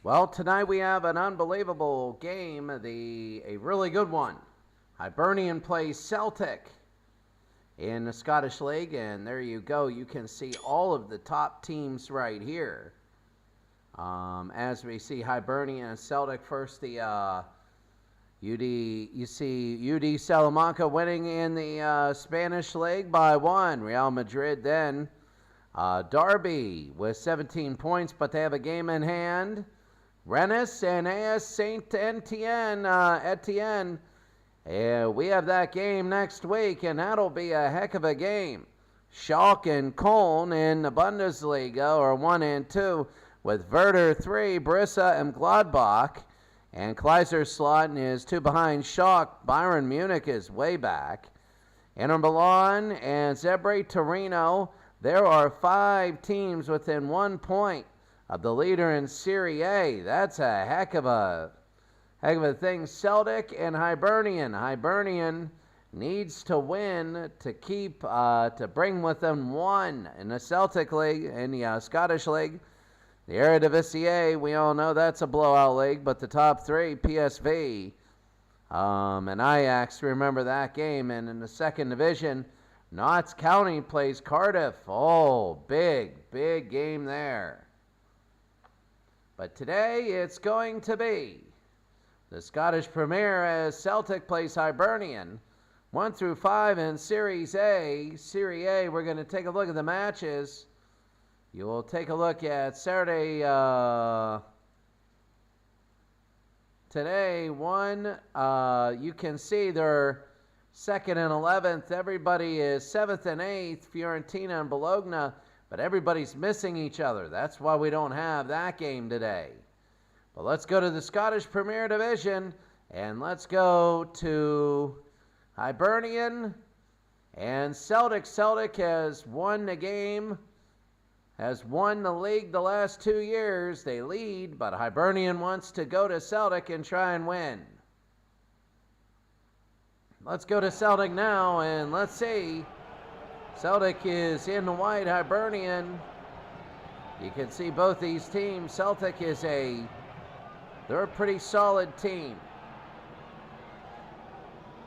Well, tonight we have an unbelievable game, a really good one. Hibernian plays Celtic in the Scottish League, and there you go. You can see all of the top teams right here. As we see Hibernian and Celtic first, the you see UD Salamanca winning in the Spanish League by 1. Real Madrid then. Derby with 17 points, but they have a game in hand. Rennes and AS Saint Etienne. We have that game next week, and that'll be a heck of a game. Schalke and Köln in the Bundesliga are 1 and 2, with Werder 3, Borussia and Gladbach. And Kaiserslautern is 2 behind Schalke. Bayern Munich is way back. Inter Milan and Zebre Torino. There are 5 teams within 1 point of the leader in Serie A. That's a heck of a thing. Celtic and Hibernian. Hibernian needs to win to keep to bring with them 1 in the Celtic League, in the Scottish League. The Eredivisie, we all know that's a blowout league, but the top 3, PSV and Ajax, remember that game. And in the second division, Notts County plays Cardiff. Oh, big game there. But today it's going to be the Scottish Premier as Celtic plays Hibernian. 1 through 5 in Series A. Serie A, we're going to take a look at the matches. You will take a look at Saturday today. You can see they're 2nd and 11th. Everybody is 7th and 8th, Fiorentina and Bologna, but everybody's missing each other. That's why we don't have that game today. But let's go to the Scottish Premier Division, and let's go to Hibernian and Celtic. Celtic has won the game, has won the league the last 2 years. They lead, but Hibernian wants to go to Celtic and try and win. Let's go to Celtic now, and let's see. Celtic is in the white, Hibernian. You can see both these teams. Celtic is they're a pretty solid team.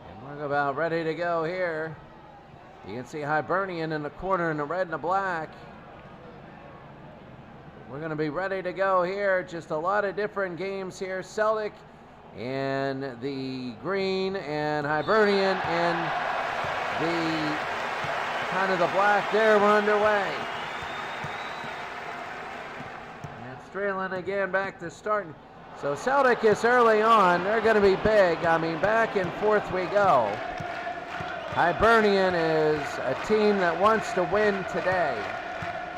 And we're about ready to go here. You can see Hibernian in the corner in the red and the black. We're going to be ready to go here. Just a lot of different games here. Celtic and the green, and Hibernian in the kind of the black. There, we're underway. And Stralen again back to starting. So Celtic is early on. They're going to be big. I mean, back and forth we go. Hibernian is a team that wants to win today.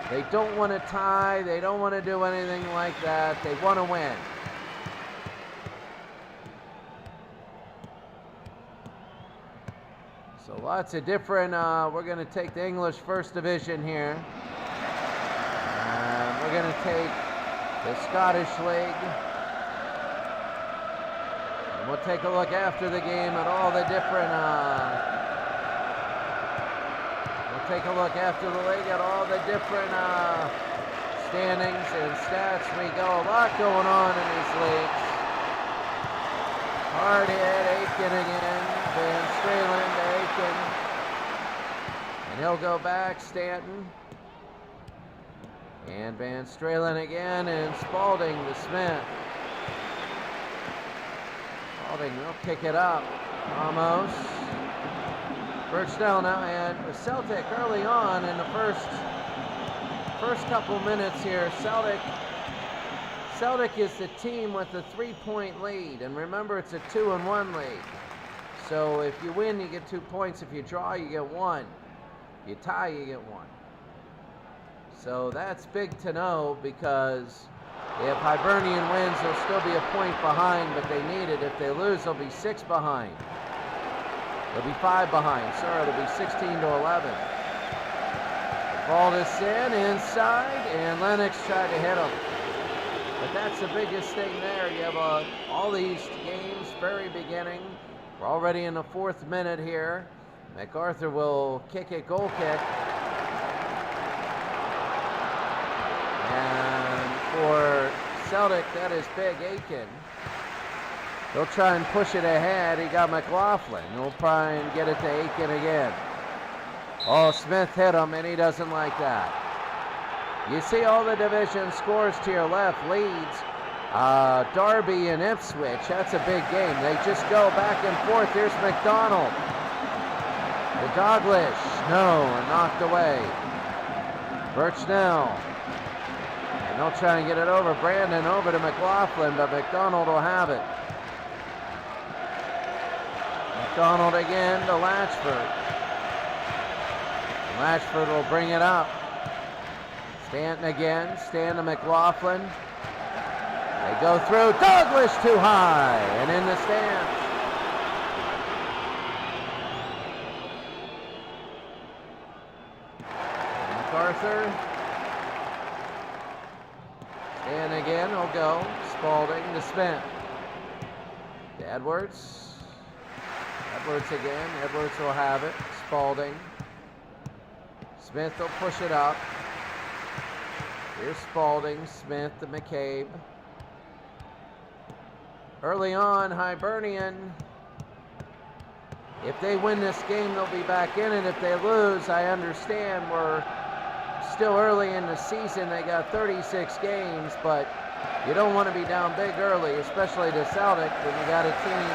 They don't want to tie. They don't want to do anything like that. They want to win. So lots of different, we're going to take the English First Division here. We're going to take the Scottish League. And we'll take a look after the game at all the different, we'll take a look after the league at all the different standings and stats. We go, a lot going on in these leagues. Hard hit, Aiken again. Van Stralen to Aiken. And he'll go back, Stanton. And Van Stralen again, and Spalding to Smith. Spalding will kick it up. Ramos. Birchdale now, and Celtic early on in the first couple minutes here. Celtic is the team with the 3-point lead, and remember it's a 2-1 lead. So if you win, you get 2 points. If you draw, you get 1. If you tie, you get 1. So that's big to know, because if Hibernian wins, they'll still be a point behind, but they need it. If they lose, they'll be 6 behind. They'll be 5 behind. Sorry, it'll be 16 to 11. Ball is inside, and Lennox tried to hit him. But that's the biggest thing there. You have all these games, very beginning. We're already in the 4th minute here. MacArthur will kick it, goal kick. And for Celtic. That is Big Aiken. He'll try and push it ahead. He got McLaughlin. He'll try and get it to Aiken again. Oh, Smith hit him, and he doesn't like that. You see all the division scores to your left. Leeds, Derby, and Ipswich. That's a big game. They just go back and forth. Here's McDonald. The Douglas. No, knocked away. Birchnell. And they'll try and get it over. Brandon over to McLaughlin, but McDonald will have it. McDonald again to Latchford. Latchford will bring it up. Stanton again. Stanton to McLaughlin. They go through. Douglas too high and in the stands. MacArthur. Stanton again. He'll go. Spalding to Smith. To Edwards. Edwards again. Edwards will have it. Spalding. Smith will push it up. Here's Spalding. Smith to McCabe. Early on, Hibernian. If they win this game, they'll be back in it. If they lose, I understand we're still early in the season. They got 36 games, but you don't want to be down big early, especially to Celtic, when you got a team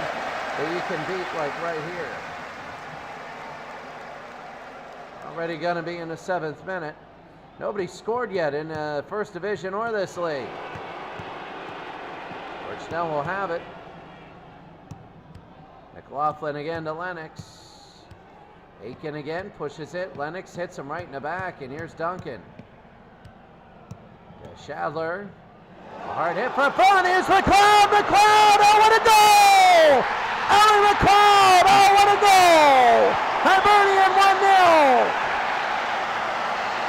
that you can beat like right here. Already going to be in the 7th minute. Nobody scored yet in the First Division or this league. Birchnell will have it. McLaughlin again to Lennox. Aiken again pushes it. Lennox hits him right in the back, and here's Duncan. Shadler. A hard hit for fun. Here's McLeod. McLeod. Oh, what a goal! Ellie McLeod. Oh, what a goal! Hibernian 1-0.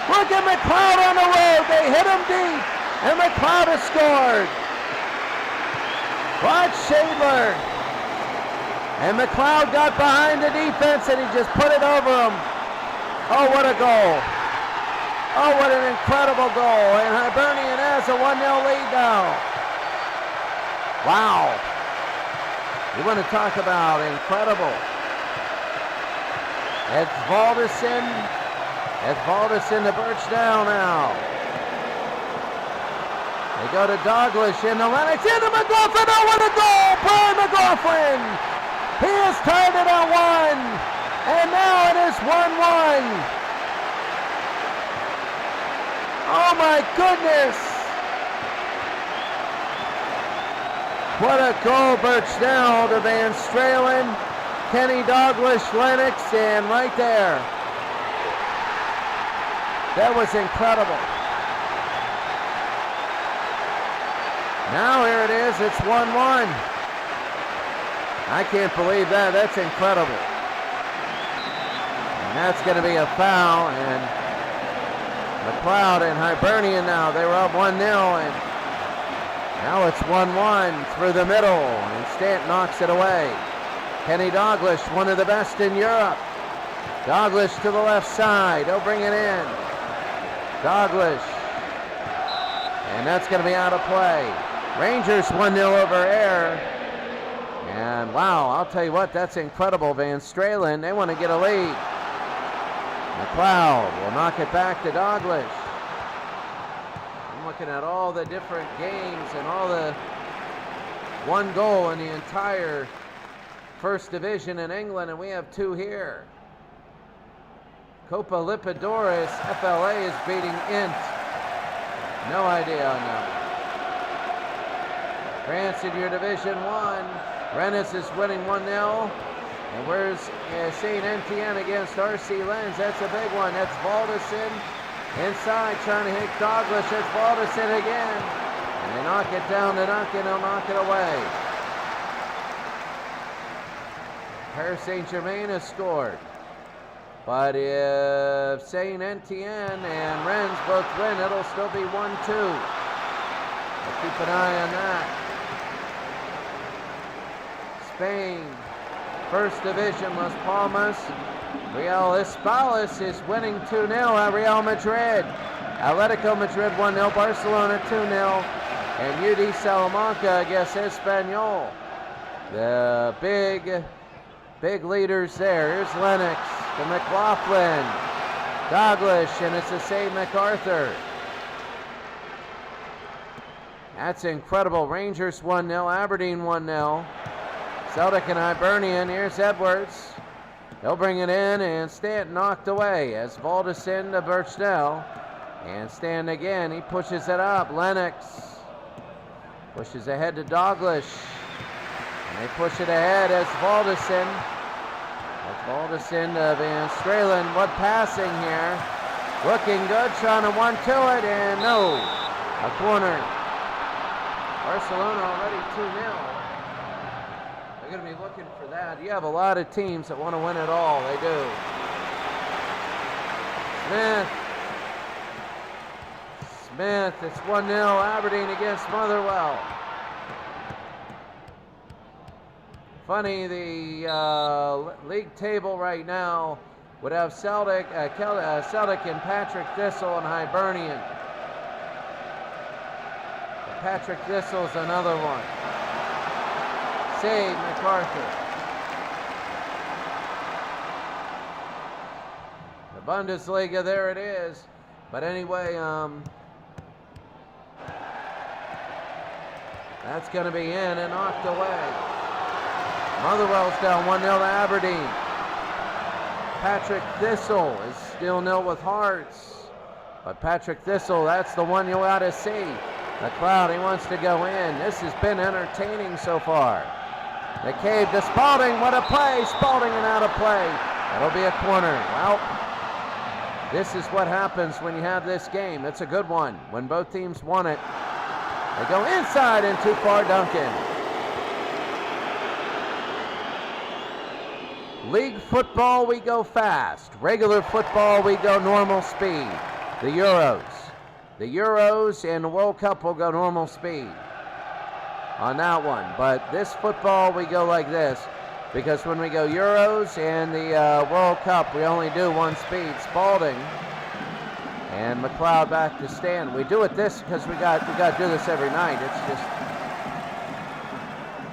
Look at McLeod on the road. They hit him deep, and McLeod has scored. Watch Shadler. And McLeod got behind the defense, and he just put it over him. Oh, what a goal. Oh, what an incredible goal. And Hibernian has a 1-0 lead now. Wow. You want to talk about incredible. It's Valdison. It's Valdison to Birchnell now. They go to Douglas into Lennox, into McLaughlin. Oh, what a goal! Brian McLaughlin! He has tied it at 1. And now it is 1-1. Oh my goodness! What a goal, Birchnell to Van Stralen, Kenny Douglas, Lennox, and right there. That was incredible. Now here it is, it's 1-1. I can't believe that, that's incredible. And that's going to be a foul, and McLeod and Hibernian now, they were up 1-0, and now it's 1-1 through the middle, and Stanton knocks it away. Kenny Douglas, one of the best in Europe. Douglas to the left side, he'll bring it in. Douglas, and that's going to be out of play. Rangers 1-0 over Ayr, and wow, I'll tell you what, that's incredible. Van Stralen, they want to get a lead. McLeod will knock it back to Douglas. I'm looking at all the different games and all the one goal in the entire First Division in England, and we have 2 here. Copa Libertadores, FLA is beating Int. No idea on that one. France in your Division 1. Rennes is winning 1-0. And where's St. Etienne against RC Lens? That's a big one. That's Valdison inside trying to hit Douglas. That's Valdison again. And they knock it down to Duncan. He'll knock it away. Paris Saint-Germain has scored. But if St. Etienne and Rennes both win, it'll still be 1-2. We'll keep an eye on that. Spain, First Division, Las Palmas. Real Españoles is winning 2-0 at Real Madrid. Atletico Madrid 1-0. Barcelona 2-0. and UD Salamanca against Espanol. The big leaders there. Here's Lennox to McLaughlin. Douglas, and it's a save MacArthur. That's incredible. Rangers 1-0, Aberdeen 1-0. Celtic and Hibernian. Here's Edwards. He'll bring it in, and Stanton knocked away as Valdecin to Birchnell. And Stanton again, he pushes it up. Lennox pushes ahead to Douglas. And they push it ahead as Valdecin. Valdecin to Van Stralen. What passing here. Looking good, trying to 1-2 it, and no. A corner. Barcelona already 2-0. They're going to be looking for that. You have a lot of teams that want to win it all. They do. Smith, it's 1-0, Aberdeen against Motherwell. Funny, the league table right now would have Celtic and Patrick Thistle and Hibernian. Patrick Thistle's another one. Save MacArthur. The Bundesliga, there it is. But anyway, that's going to be in and knocked away. Motherwell's down 1-0 to Aberdeen. Patrick Thistle is still 0 with Hearts. But Patrick Thistle, that's the one you ought to see. McLeod, he wants to go in. This has been entertaining so far. McCabe to Spalding. What a play. Spalding and out of play. That'll be a corner. Well, this is what happens when you have this game. It's a good one. When both teams want it, they go inside and too far, Duncan. League football, we go fast. Regular football, we go normal speed. The Euros and the World Cup will go normal speed on that one. But this football, we go like this. Because when we go Euros and the World Cup, we only do one speed. Spalding and McLeod back to Stanton. We do it this because we got to do this every night. It's just,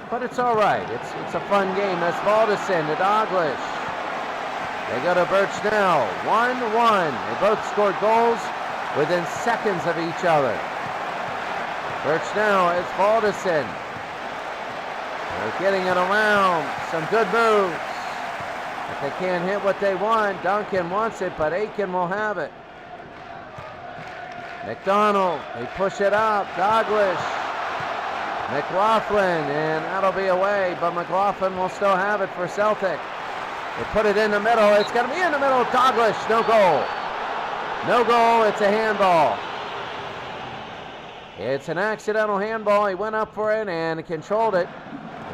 but it's all right. It's a fun game. That's Valdecin to Douglas. They go to Birchnell. 1-1. They both scored goals within seconds of each other. Birchnell, it's Valdecin. They're getting it around. Some good moves. But they can't hit what they want. Duncan wants it, but Aiken will have it. McDonald, they push it up. Douglas. McLaughlin, and that'll be away, but McLaughlin will still have it for Celtic. They put it in the middle. It's going to be in the middle. Douglas, no goal. No goal. It's a handball. It's an accidental handball. He went up for it and controlled it.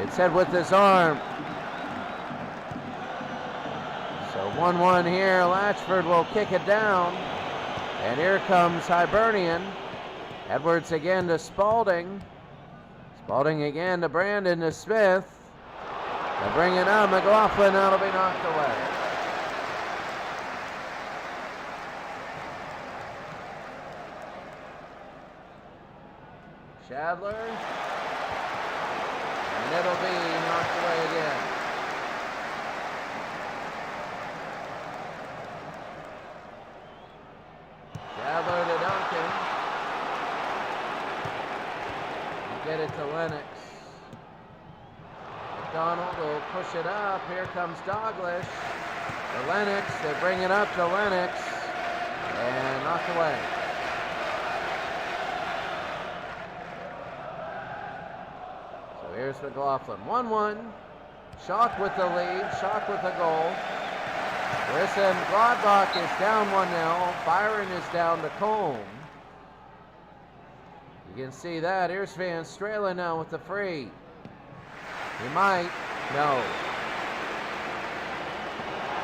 It's head with his arm. So 1-1 here. Latchford will kick it down. And here comes Hibernian. Edwards again to Spalding. Spalding again to Brandon to Smith. They bring it up. McLaughlin, that'll be knocked away. Shadler. And it'll be knocked away again. Shadler to Duncan. Get it to Lennox. McDonald will push it up. Here comes Douglas. To Lennox. They bring it up to Lennox. And knocked away. So here's McLaughlin. 1-1. Schock with the lead. Schock with the goal. Listen, Gladbach is down 1-0. Byron is down to Combe. You can see that. Here's Van Stralen now with the free. He might. No.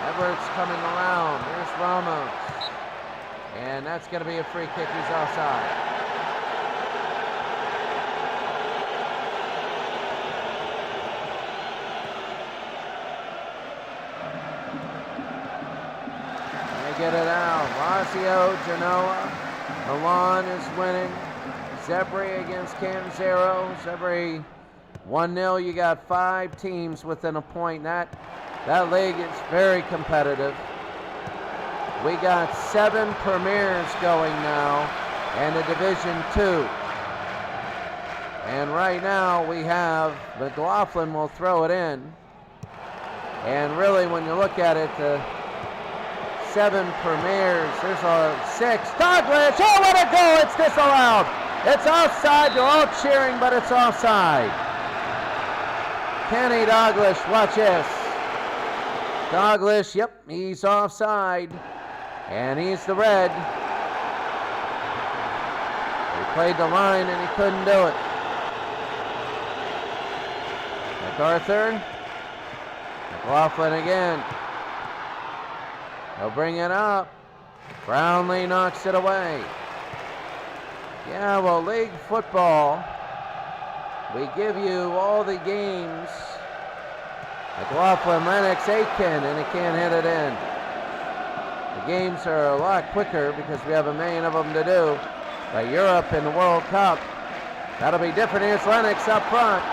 Edwards coming around. Here's Ramos. And that's going to be a free kick. He's offside. They get it out. Lazio, Genoa. Milan is winning. Zebri against Canzero. Zebri 1-0. You got 5 teams within a point. That league is very competitive. We got 7 premiers going now and a Division II. And right now we have McLaughlin will throw it in. And really, when you look at it, the 7 premiers, there's a 6. Douglas, oh, what a goal! It's disallowed. It's offside. They're all cheering, but it's offside. Kenny Douglas, watch this. Douglas, yep, he's offside. And he's the red. He played the line and he couldn't do it. MacArthur. McLaughlin again. He'll bring it up. Brownlee knocks it away. Yeah, well, league football, we give you all the games. McLaughlin, Lennox, Aiken, and he can't hit it in. The games are a lot quicker because we have a million of them to do. But Europe in the World Cup, that'll be different. Here's Lennox up front.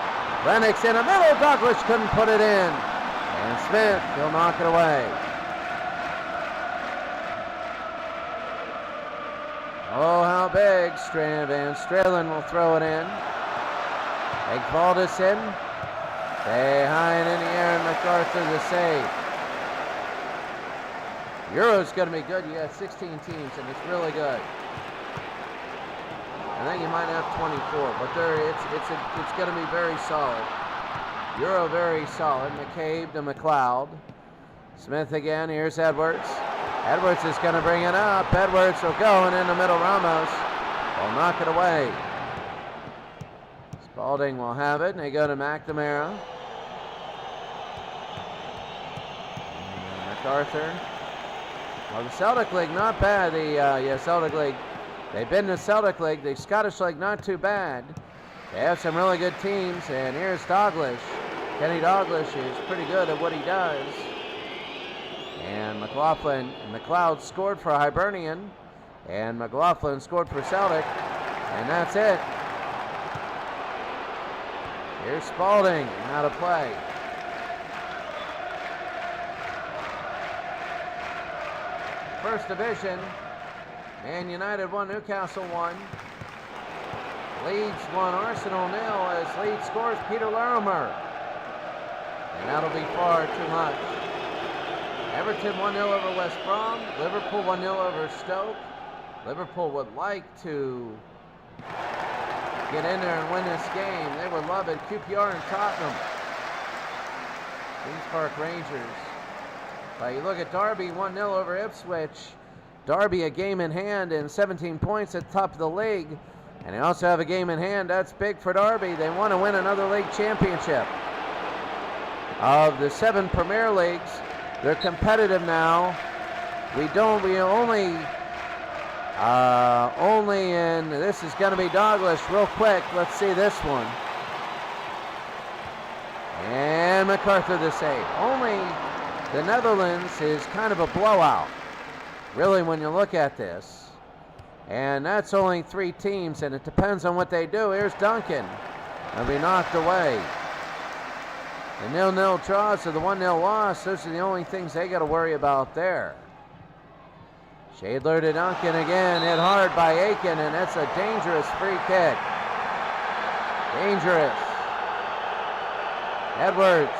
Lennox in the middle. Douglas couldn't put it in. And Smith, he'll knock it away. Oh, how big. Van Stralen will throw it in. Big Valdis in. Stay high and in the air, and MacArthur the save. Euro's going to be good. You got 16 teams, and it's really good. I think you might have 24, but it's going to be very solid. Euro very solid. McCabe to McLeod. Smith again. Here's Edwards. Edwards is going to bring it up. Edwards will go, and in the middle, Ramos will knock it away. Spalding will have it, and they go to McNamara. MacArthur. Well, the Celtic League, not bad. The Celtic League. They've been in the Celtic League. The Scottish League, not too bad. They have some really good teams, and here's Douglas. Kenny Douglas is pretty good at what he does. And McLeod scored for Hibernian, and McLaughlin scored for Celtic, and that's it. Here's Spalding, how to play. First Division, Man United 1, Newcastle 1. Leeds 1, Arsenal 0 as Leeds scores Peter Larimer. And that'll be far too much. Everton 1-0 over West Brom. Liverpool 1-0 over Stoke. Liverpool would like to get in there and win this game. They would love it. QPR and Tottenham. Queen's Park Rangers. But you look at Derby 1-0 over Ipswich. Derby a game in hand and 17 points at the top of the league. And they also have a game in hand. That's big for Derby. They want to win another league championship. Of the 7 Premier Leagues, they're competitive now. We only in, this is going to be Douglas real quick. Let's see this one. And MacArthur the save. Only the Netherlands is kind of a blowout, really, when you look at this. And that's only 3 teams, and it depends on what they do. Here's Duncan. He'll be knocked away. The 0-0 draws or the 1-0 loss, those are the only things they got to worry about there. Shadler to Duncan again, hit hard by Aiken, and that's a dangerous free kick. Dangerous. Edwards.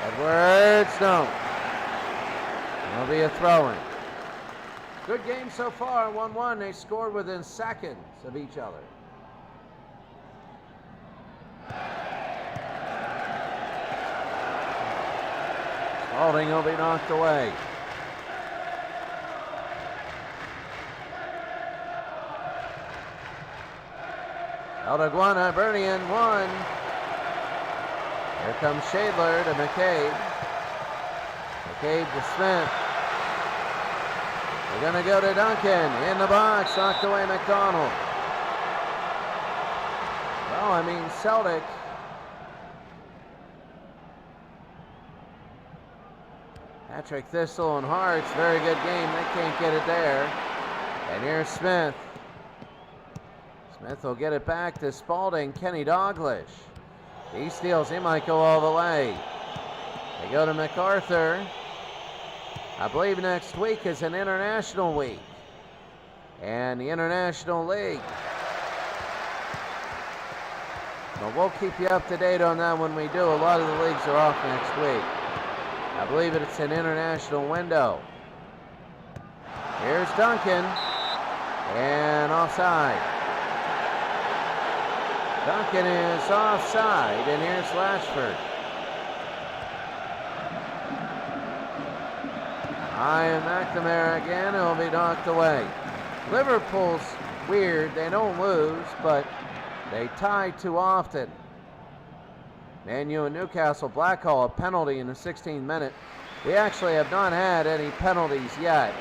Edwards, no. It'll be a throw-in. Good game so far, 1-1. They scored within seconds of each other. Spalding will be knocked away. Celtic 1, Hibernian 1. Here comes Shadler to McCabe. McCabe to Smith. We're going to go to Duncan. In the box, knocked away McDonald. Well, I mean, Celtic. Patrick Thistle and Hart's, very good game. They can't get it there. And here's Smith. Smith will get it back to Spalding. Kenny Douglas. He steals. He might go all the way. They go to MacArthur. I believe next week is an international week. And the International League. But we'll keep you up to date on that when we do. A lot of the leagues are off next week. I believe it's an international window. Here's Duncan. And offside. Duncan is offside, and here's Lashford. Ian McNamara again, he'll be knocked away. Liverpool's weird, they don't lose, but they tie too often. Man U and Newcastle, Blackhall, a penalty in the 16th minute. We actually have not had any penalties yet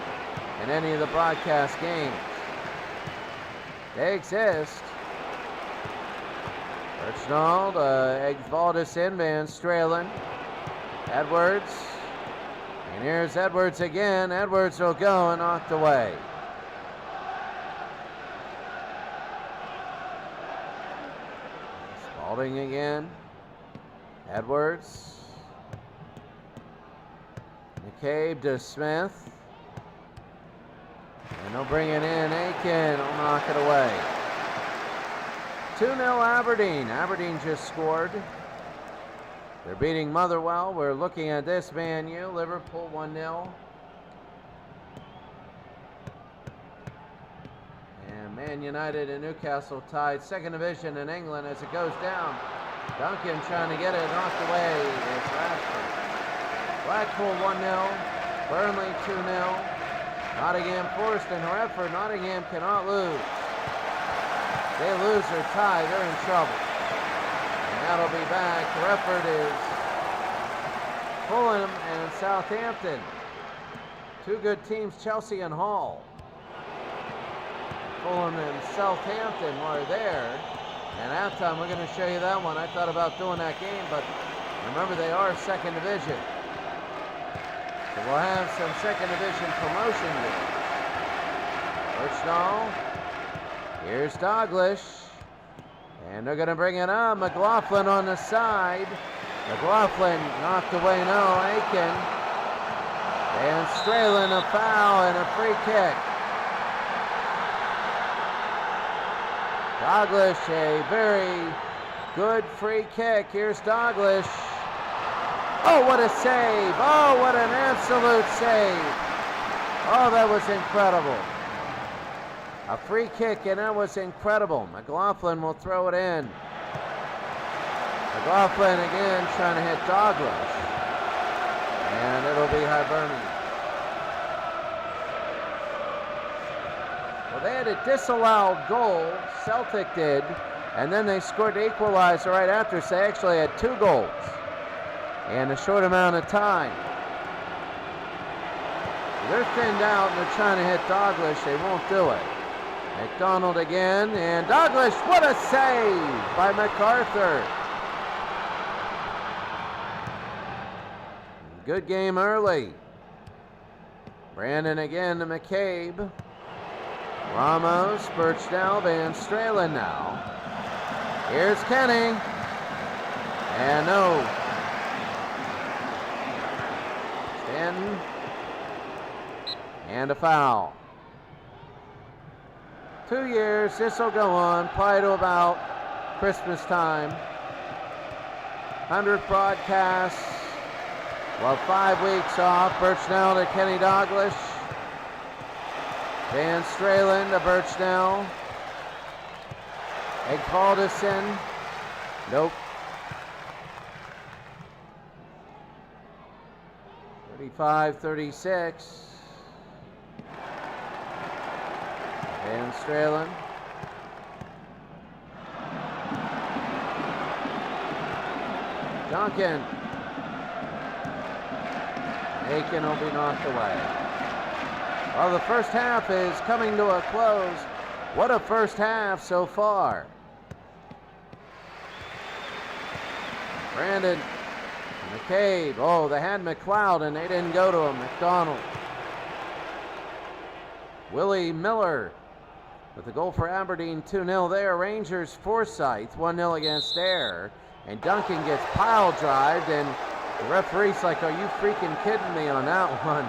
in any of the broadcast games. They exist. Archnald, Egvaldes in, Van Stralen, Edwards, and here's Edwards again. Edwards will go and knocked away. Spalding again, Edwards, McCabe to Smith, and they'll bring it in. Aiken will knock it away. 2-0 Aberdeen. Aberdeen just scored. They're beating Motherwell. We're looking at this Man U. Liverpool 1-0. And Man United and Newcastle tied. Second division in England as it goes down. Duncan trying to get it knocked away. It's Rashford. Blackpool 1-0. Burnley 2-0. Nottingham Forest and Hereford. Nottingham cannot lose. They lose or tie, they're in trouble. And that'll be back. Hereford is Fulham and Southampton. Two good teams, Chelsea and Hull. Fulham and Southampton are there. And halftime, we're going to show you that one. I thought about doing that game, but remember they are second division. So we'll have some second division promotion there. Birchnall. Here's Douglas, and they're going to bring it on. McLaughlin on the side. McLaughlin knocked away, no, Aiken. And Stralen a foul and a free kick. Douglas, a very good free kick. Here's Douglas. Oh, what a save. Oh, what an absolute save. Oh, that was incredible. A free kick, and that was incredible. McLaughlin will throw it in. McLaughlin again trying to hit Douglas. And it'll be Hibernian. Well, they had a disallowed goal, Celtic did, and then they scored the equalizer right after, so they actually had 2 goals in a short amount of time. They're thinned out, and they're trying to hit Douglas. They won't do it. McDonald again, and Douglas, what a save by MacArthur. Good game early. Brandon again to McCabe. Ramos, Birchdale, Van Stralen now. Here's Kenny. And no. Stanton. And a foul. 2 years, this will go on, probably to about Christmas time. 100 broadcasts. Well, 5 weeks off. Birchnell to Kenny Douglas. Van Stralen to Birchnell. Egvaldes. Nope. 35-36. Van Stralen. Duncan. Aiken will be knocked away. Well, the first half is coming to a close. What a first half so far. Brandon. McCabe. Oh, they had McLeod and they didn't go to him. McDonald. Willie Miller with the goal for Aberdeen, 2-0 there. Rangers Forsyth, 1-0 against Ayr. And Duncan gets pile drived, and the referee's like, are you freaking kidding me on that one?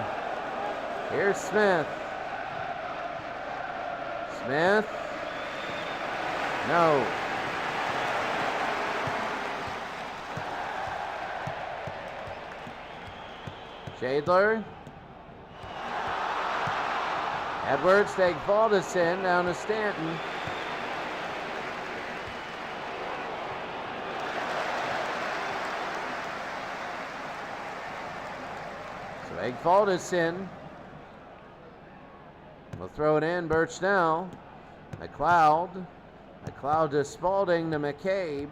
Here's Smith. Smith. No. Shadler. Edwards takes Balderson down to Stanton. So Egvaldeson will throw it in. Birch now. McLeod. McLeod to Spalding to McCabe.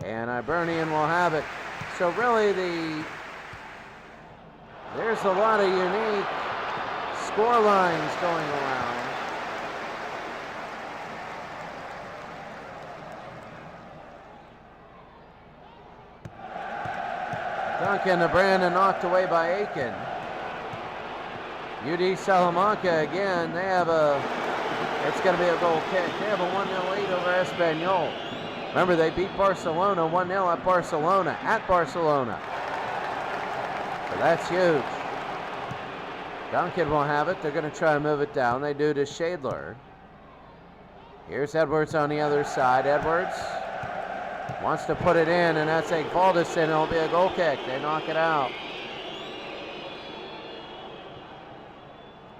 And Hibernian will have it. So really there's a lot of unique score lines going around. Duncan to Brandon, knocked away by Aiken. UD Salamanca again, it's going to be a goal kick. They have a 1-0 lead over Espanyol. Remember, they beat Barcelona 1-0 at Barcelona. So that's huge. Duncan will have it. They're going to try to move it down. They do to Shadler. Here's Edwards on the other side. Edwards wants to put it in, and that's Egvaldeson. It'll be a goal kick. They knock it out.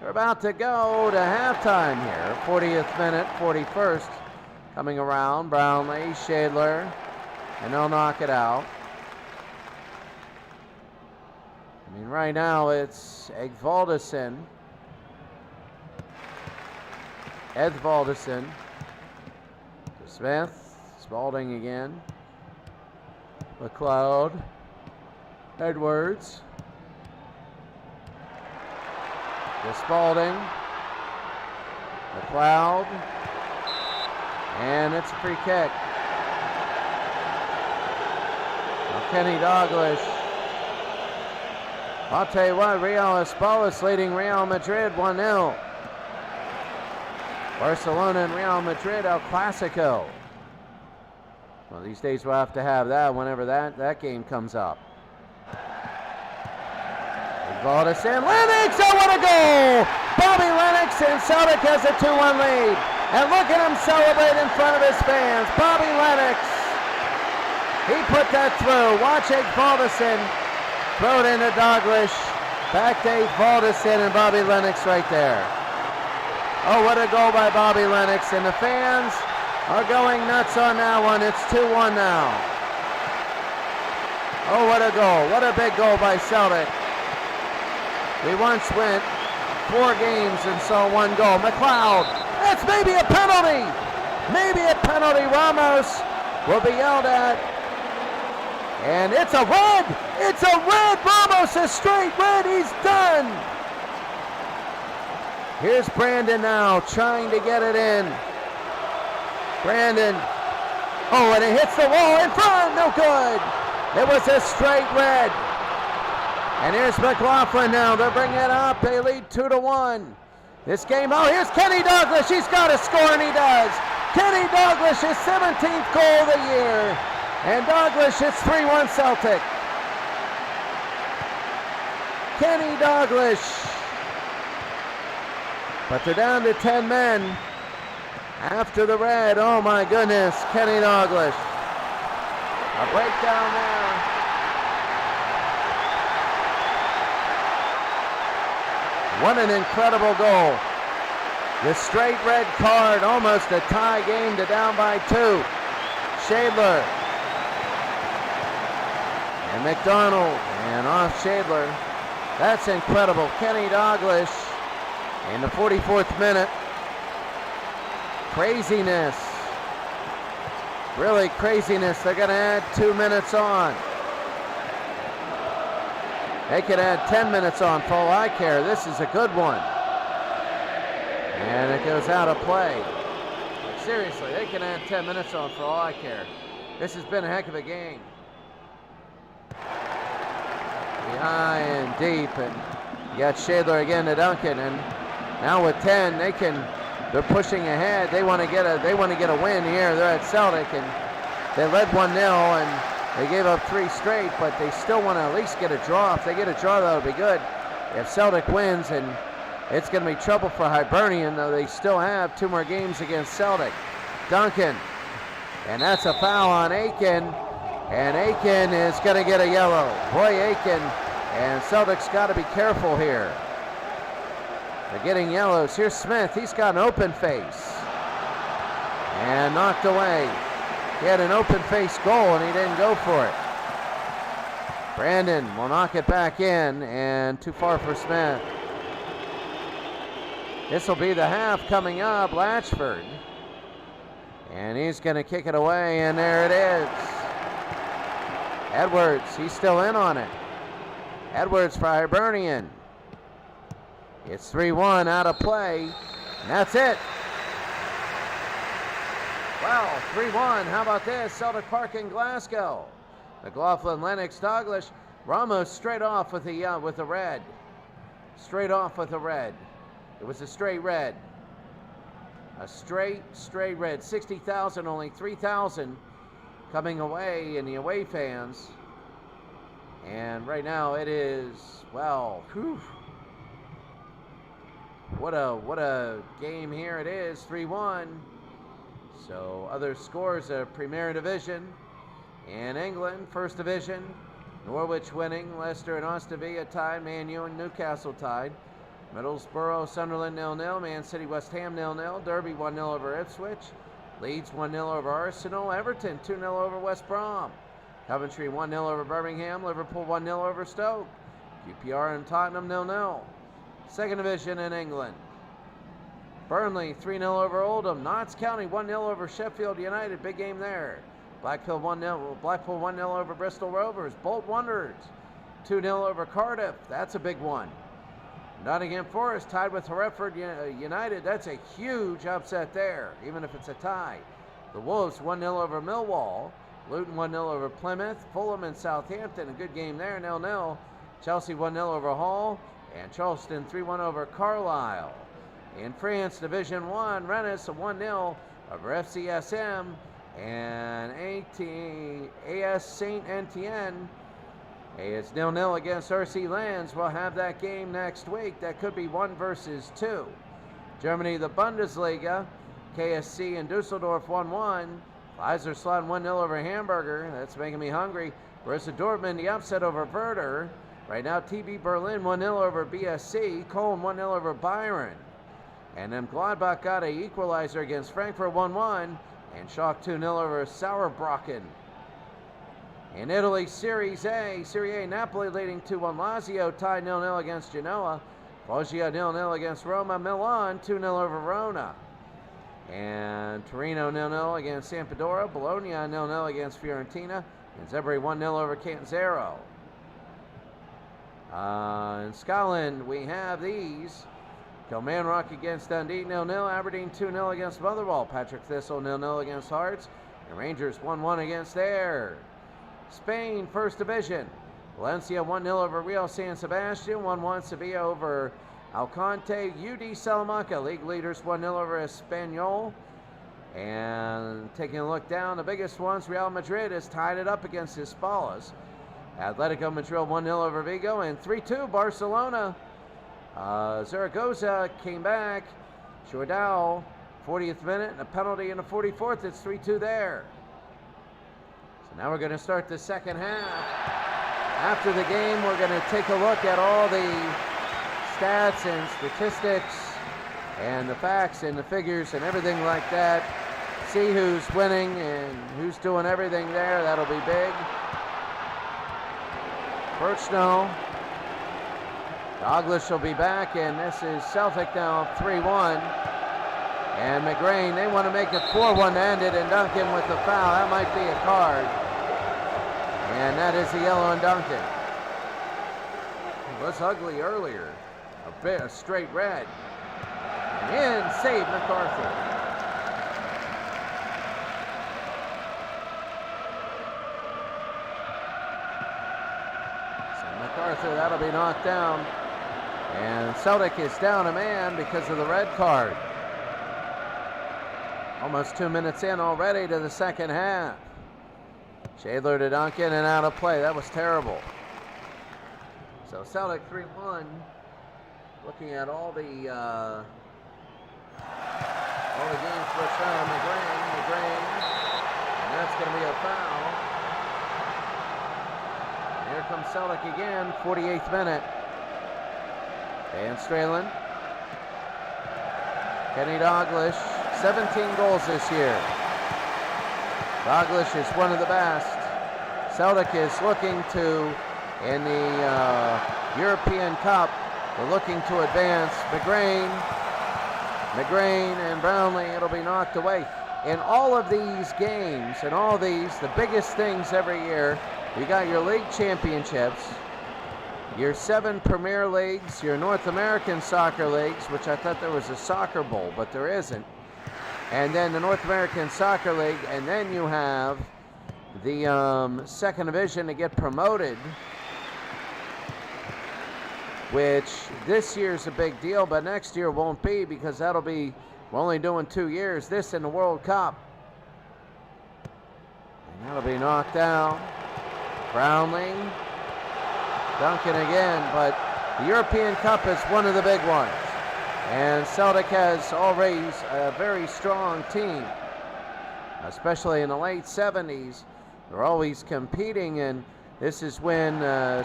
They're about to go to halftime here. 40th minute, 41st. Coming around. Brownlee, Shadler, and they'll knock it out. I mean, right now it's Egvaldeson. To Smith. Spalding again. McLeod. Edwards. To Spalding. McLeod. And it's a free kick. Now Kenny Dalglish. I'll tell you what, Real Español leading Real Madrid 1-0. Barcelona and Real Madrid, El Clasico. Well, these days we'll have to have that whenever that game comes up. Balderson, Lennox, oh what a goal! Bobby Lennox, and Celtic has a 2-1 lead. And look at him celebrate in front of his fans. Bobby Lennox, he put that through. Watch Balderson. Throw it into Dalglish. Back to Balderson and Bobby Lennox right there. Oh, what a goal by Bobby Lennox. And the fans are going nuts on that one. It's 2-1 now. Oh, what a goal. What a big goal by Celtic. We once went 4 games and saw 1 goal. McLeod. That's maybe a penalty. Maybe a penalty. Ramos will be yelled at. And it's a red! It's a red! Ramos, a straight red! He's done! Here's Brandon now, trying to get it in. Brandon. Oh, and it hits the wall in front! No good! It was a straight red. And here's McLaughlin now. They'll bring it up. They lead 2-1. This game, oh, here's Kenny Dalglish. He's got to score, and he does. Kenny Dalglish, his 17th goal of the year. And Dalglish hits 3-1 Celtic. Kenny Dalglish. But they're down to 10 men after the red. Oh my goodness, Kenny Dalglish. A breakdown there. What an incredible goal. The straight red card, almost a tie game to down by 2. Shadler. And McDonald, and off Shadler. That's incredible. Kenny Dalglish in the 44th minute. Craziness. Really craziness. They're going to add 2 minutes on. They could add 10 minutes on for all I care. This is a good one. And it goes out of play. Seriously, they can add 10 minutes on for all I care. This has been a heck of a game. High and deep, and you got Shadler again to Duncan, and Now with 10, they're pushing ahead. They want to get a win here. They're at Celtic, and they led 1-0, and they gave up 3 straight, but they still want to at least get a draw. If they get a draw, that'll be good. If Celtic wins, and it's going to be trouble for Hibernian, though they still have 2 more games against Celtic. Duncan, and that's a foul on Aiken, and Aiken is going to get a yellow. Boy, Aiken, and Celtic's got to be careful here. They're getting yellows. Here's Smith. He's got an open face. And knocked away. He had an open face goal, and he didn't go for it. Brandon will knock it back in, and too far for Smith. This will be the half coming up. Latchford. And he's going to kick it away, and there it is. Edwards, he's still in on it. Edwards for Hibernian. It's 3-1 out of play, and that's it. Wow, 3-1. How about this? Celtic Park in Glasgow. McLaughlin, Lennox, Douglas. Ramos straight off with the red. Straight off with the red. It was a straight red. A straight red. 60,000, only 3,000 coming away in the away fans. And right now it is, well, whew. What a game here it is, 3-1. So other scores are Premier Division in England, First Division, Norwich winning, Leicester and Aston Villa tied, Man U and Newcastle tied, Middlesbrough, Sunderland 0-0, Man City, West Ham 0-0, Derby 1-0 over Ipswich, Leeds 1-0 over Arsenal, Everton 2-0 over West Brom, Coventry 1-0 over Birmingham, Liverpool 1-0 over Stoke, QPR and Tottenham 0-0. Second Division in England. Burnley 3-0 over Oldham. Notts County 1-0 over Sheffield United. Big game there. Blackpool 1-0 over Bristol Rovers. Bolt Wanderers 2-0 over Cardiff. That's a big one. Nottingham Forest tied with Hereford United. That's a huge upset there, even if it's a tie. The Wolves 1-0 over Millwall. Luton 1-0 over Plymouth. Fulham and Southampton. A good game there, 0-0. Chelsea 1-0 over Hull. And Charleston 3-1 over Carlisle. In France, Division 1, Rennes 1-0 over FCSM. And AS Saint-Etienne is 0-0 against RC Lens. We'll have that game next week. That could be 1 versus 2. Germany, the Bundesliga. KSC and Dusseldorf 1-1. Kaiserslautern 1-0 over Hamburger. That's making me hungry. Borussia Dortmund, the upset over Werder. Right now, TB Berlin 1-0 over BSC. Cologne 1-0 over Bayern. And then Gladbach got an equalizer against Frankfurt 1-1. And Schalke 2-0 over Sauerbraten. In Italy, Serie A, Napoli leading 2-1. Lazio tied 0-0 against Genoa. Foggia 0-0 against Roma. Milan 2-0 over Verona. And Torino 0-0 against Sampdoria. Bologna 0-0 against Fiorentina. And Zebri 1-0 over Catanzaro. In Scotland, we have these. Kilmarnock against Dundee 0-0. Aberdeen 2-0 against Motherwell. Patrick Thistle 0-0 against Hearts. And Rangers 1-1 against Ayr. Spain, First Division. Valencia 1-0 over Real San Sebastian. 1-1 Sevilla over Alcante. UD Salamanca, league leaders 1-0 over Espanyol. And taking a look down, the biggest ones, Real Madrid has tied it up against Hispalis. Atletico Madrid 1-0 over Vigo, and 3-2 Barcelona. Zaragoza came back. Jordao, 40th minute, and a penalty in the 44th. It's 3-2 there. So now we're going to start the second half. After the game, we're going to take a look at all the stats and statistics and the facts and the figures and everything like that. See who's winning and who's doing everything there. That'll be big. Birchnow. Douglas will be back, and this is Celtic now 3-1. And McGrain, they want to make it 4-1 to end it, and Duncan with the foul. That might be a card. And that is the yellow on Duncan. It was ugly earlier. A straight red. And in, save MacArthur. MacArthur, that'll be knocked down. And Celtic is down a man because of the red card. Almost 2 minutes in already to the second half. Shadler to Duncan and out of play. That was terrible. So Celtic 3-1. Looking at all the games switched on. McGrain, and that's going to be a foul. And here comes Celtic again, 48th minute. Dan Stralen. Kenny Dalglish, 17 goals this year. Dalglish is one of the best. Celtic is looking to, in the European Cup, they're looking to advance. McGrain and Brownlee, it'll be knocked away. In all of these games, in all these, the biggest things every year, you got your league championships, your 7 Premier Leagues, your North American soccer leagues, which I thought there was a soccer bowl, but there isn't. And then the North American Soccer League, and then you have the second division to get promoted, which this year's a big deal, but next year won't be because that'll be, we're only doing 2 years, this in the World Cup. And that'll be knocked down. Brownlee, Duncan again, but the European Cup is one of the big ones. And Celtic has always a very strong team, especially in the late 70s. They're always competing, and this is when the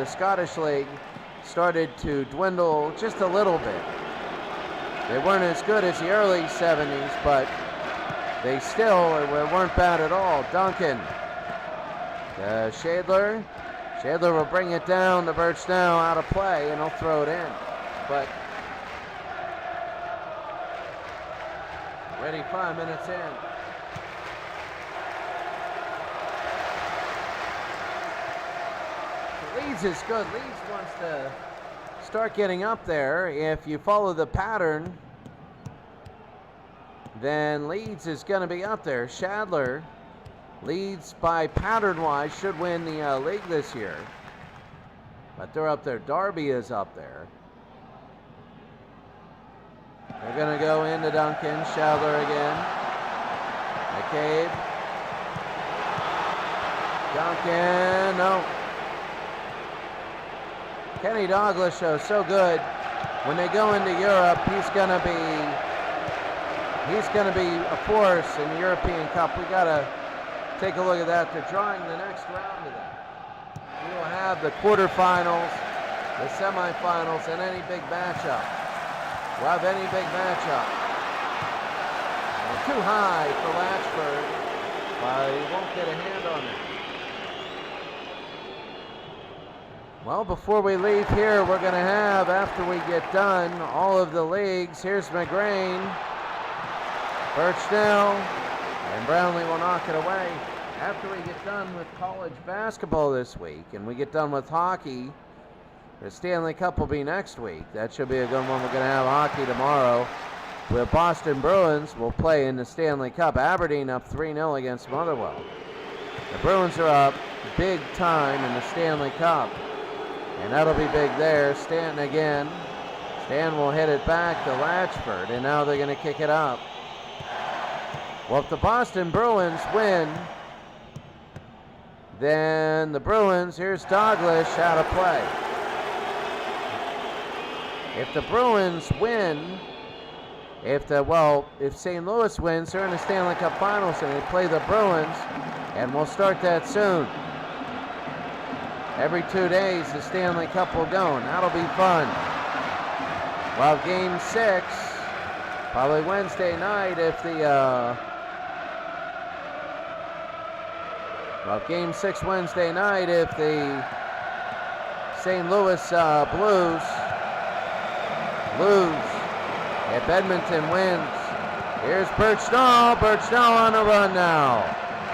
Scottish League started to dwindle just a little bit. They weren't as good as the early 70s, but they still weren't bad at all. Duncan, Shadler. Shadler will bring it down to Birchnell, out of play, and he'll throw it in. But already 5 minutes in. Leeds is good. Leeds wants to start getting up there. If you follow the pattern, then Leeds is going to be up there. Shadler, Leeds by pattern-wise should win the league this year. But they're up there. Derby is up there. They're going to go into Duncan. Shadler again. McCabe. Duncan. No. Kenny Dalglish is so good. When they go into Europe, he's going to be a force in the European Cup. We got to take a look at that. They're drawing the next round of that. We will have the quarterfinals, the semifinals, and any big matchup. We'll have any big matchup. Too high for Latchford. He won't get a hand on it. Well, before we leave here, we're going to have, after we get done, all of the leagues. Here's McGrain, Birchnell, and Brownlee will knock it away. After we get done with college basketball this week, and we get done with hockey, the Stanley Cup will be next week. That should be a good one. We're going to have hockey tomorrow. The Boston Bruins will play in the Stanley Cup. Aberdeen up 3-0 against Motherwell. The Bruins are up big time in the Stanley Cup. And that'll be big there. Stanton again. Stan will hit it back to Latchford, and now they're going to kick it up. Well, if the Boston Bruins win, then the Bruins, here's Dalglish out of play. If the Bruins win, if St. Louis wins, they're in the Stanley Cup Finals, and they play the Bruins, and we'll start that soon. Every 2 days, the Stanley Cup will go, and that'll be fun. Well, Game 6, probably Wednesday night, if the Game 6 Wednesday night, if the St. Louis Blues lose, if Edmonton wins. Here's Birchnell. Birchnell on the run now.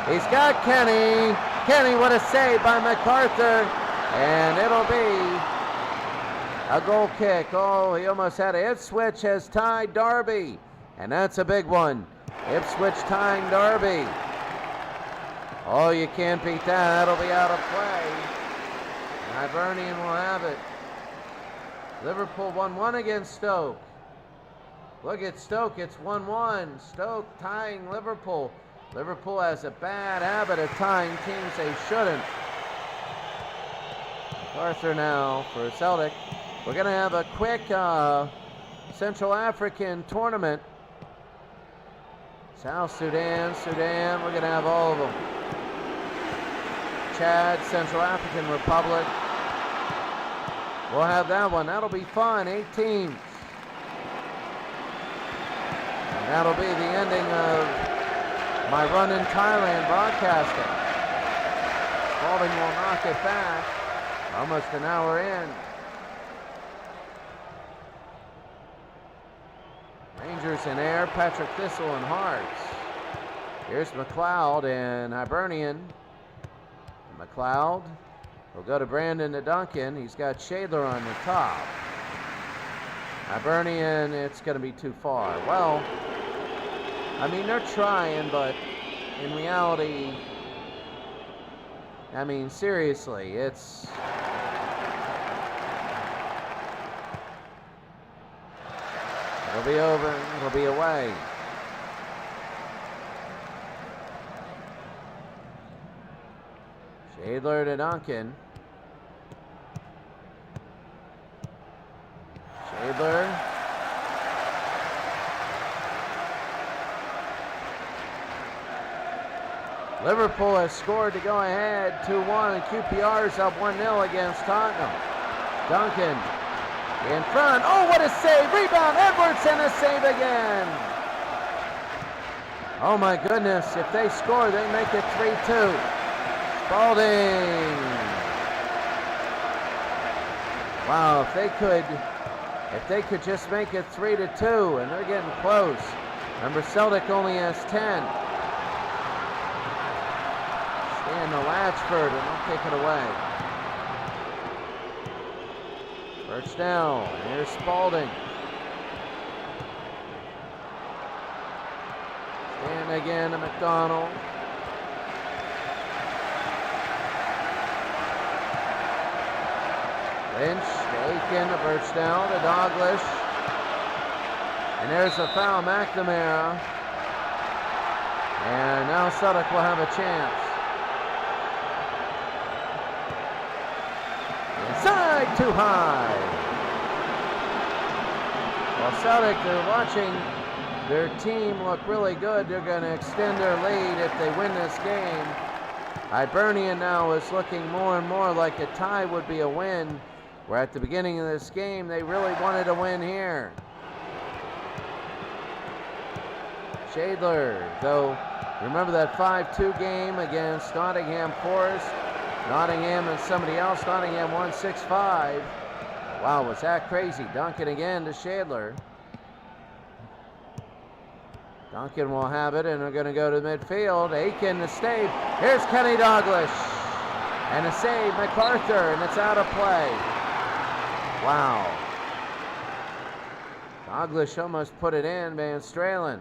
He's got Kenny. Kenny, what a save by MacArthur. And it'll be a goal kick. Oh, he almost had it. Ipswich has tied Derby. And that's a big one. Ipswich tying Derby. Oh, you can't beat that. That'll be out of play. Hibernian will have it. Liverpool 1-1 against Stoke. Look at Stoke, it's 1-1. Stoke tying Liverpool. Liverpool has a bad habit of tying teams they shouldn't. Arthur now for Celtic. We're going to have a quick Central African tournament. South Sudan, Sudan, we're going to have all of them. Chad, Central African Republic. We'll have that one. That'll be fun, 8 teams. And that'll be the ending of my run in Thailand broadcasting. Spalding will knock it back. Almost an hour in. Rangers in air, Patrick Thistle and Hearts. Here's McLeod and Hibernian. McLeod will go to Brandon to Duncan. He's got Shadler on the top. Hibernian, it's going to be too far. Well, I mean, they're trying, but in reality, I mean, seriously, it's... It'll be over, it'll be away. Shadler to Duncan. Shadler. Liverpool has scored to go ahead 2-1. QPR's up 1-0 against Tottenham. Duncan in front. Oh, what a save. Rebound. Edwards and a save again. Oh, my goodness. If they score, they make it 3-2. Spalding. Wow, if they could just make it 3-2, and they're getting close. Remember, Celtic only has 10. Stand to Latchford, and they'll take it away. First down, and here's Spalding. Stand again to McDonald. Lynch, Aiken to Birchdown to Douglas. And there's a foul, McNamara. And now Celtic will have a chance. Inside, too high. Well, Celtic, they're watching their team look really good. They're going to extend their lead if they win this game. Hibernian now is looking more and more like a tie would be a win. Where at the beginning of this game, they really wanted to win here. Shadler, though, remember that 5-2 game against Nottingham Forest? Nottingham and somebody else. Nottingham won 6-5. Wow, was that crazy? Duncan again to Shadler. Duncan will have it, and they're going to go to midfield. Aiken to save. Here's Kenny Douglas. And a save, MacArthur, and it's out of play. Wow. Douglas almost put it in, Van Stralen.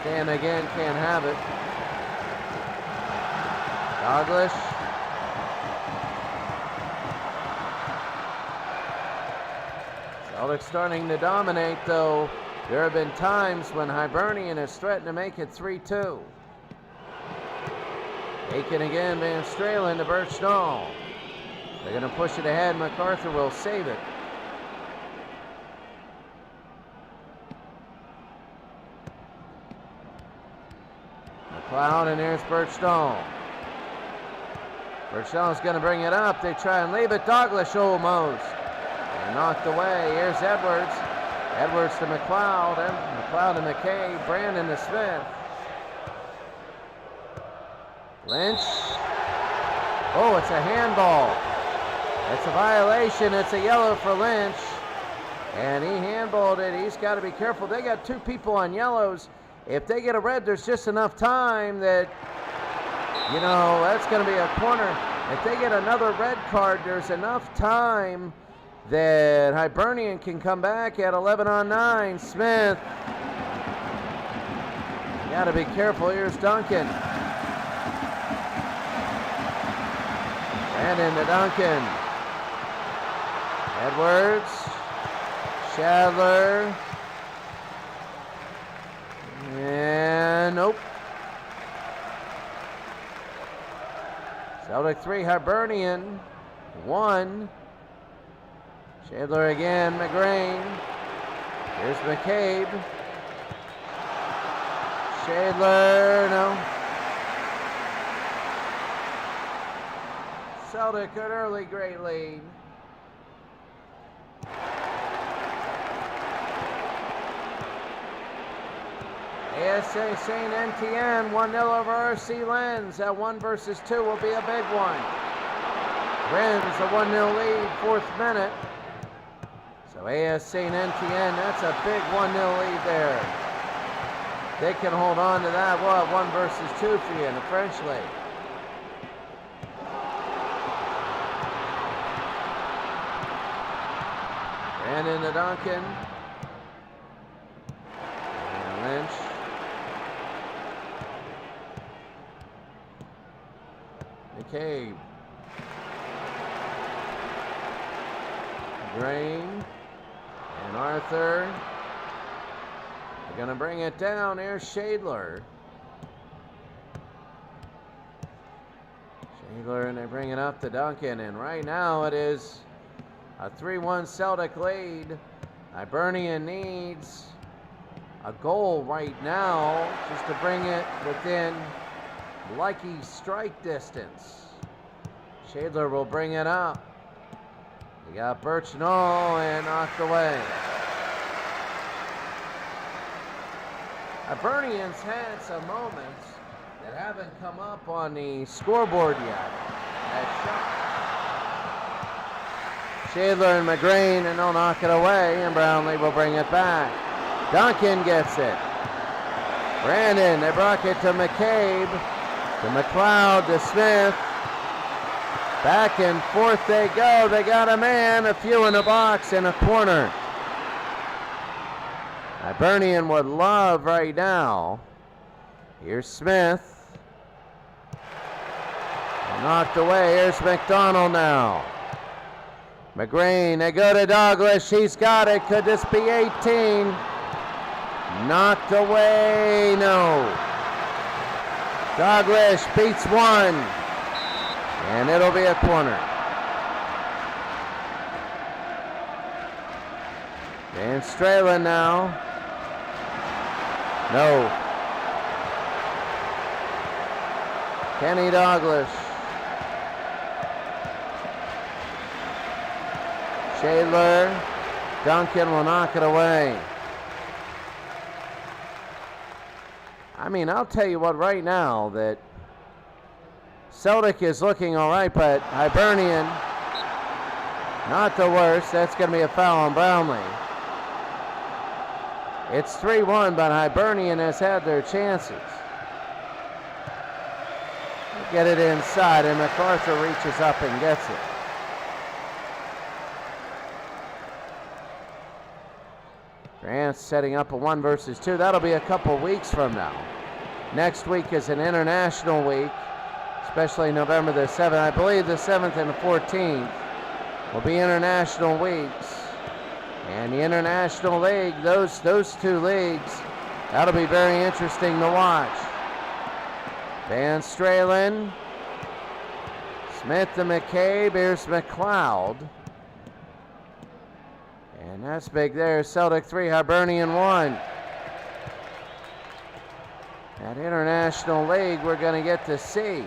Stan again, can't have it. Douglas. Celtic starting to dominate, though. There have been times when Hibernian has threatened to make it 3-2. Aiken again, Van Stralen to Birchnall. They're going to push it ahead. MacArthur will save it. McLeod, and there's Birchnall. Birchnall's going to bring it up. They try and leave it. Douglas almost. And knocked away. Here's Edwards. Edwards to McLeod. And McLeod to McKay. Brandon to Smith. Lynch. Oh, it's a handball. It's a violation. It's a yellow for Lynch. And he handballed it. He's got to be careful. They got 2 people on yellows. If they get a red, there's just enough time that, you know, that's going to be a corner. If they get another red card, there's enough time that Hibernian can come back at 11-on-9. Smith. You got to be careful. Here's Duncan. And into Duncan. Edwards. Shadler. And nope. Celtic 3, Hibernian 1. Shadler again, McGrain. Here's McCabe. Shadler, no. Celtic an early great lead. ASA St. NTN 1-0 over RC Lens. That 1 versus 2 will be a big one. Rennes a 1-0 lead, 4th minute. So AS St. NTN, that's a big 1-0 lead there. They can hold on to that. We'll have 1 versus 2 for you in the French League. Brandon to Duncan. And Lynch. McCabe. Drain. And Arthur. They're going to bring it down. Here's Shadler. Shadler, and they bring it up to Duncan. And right now it is a 3-1 Celtic lead. Hibernian needs a goal right now just to bring it within Likey strike distance. Shadler will bring it up. He got Birchnall and knocked away. Hibernians had some moments that haven't come up on the scoreboard yet. Shadler and McGrain, and they'll knock it away, and Brownlee will bring it back. Duncan gets it. Brandon, they brought it to McCabe, to McLeod, to Smith. Back and forth they go. They got a man, a few in the box, in a corner. Hibernian would love right now. Here's Smith. Knocked away. Here's McDonald now. McGrain, they go to Douglas. She's got it. Could this be 18? Knocked away. No. Douglas beats 1. And it'll be a corner. Van Stralen now. No. Kenny Douglas. Shadler. Duncan will knock it away. I mean, I'll tell you what right now, that Celtic is looking all right, but Hibernian, not the worst. That's going to be a foul on Brownlee. It's 3-1, but Hibernian has had their chances. Get it inside, and MacArthur reaches up and gets it. Grant's setting up a 1 versus 2. That'll be a couple weeks from now. Next week is an international week, especially November the 7th. I believe the 7th and the 14th will be international weeks. And the International League, those 2 leagues, that'll be very interesting to watch. Van Stralen, Smith to McCabe, here's McLeod. And that's big there. Celtic 3, Hibernian 1. That International League we're going to get to see.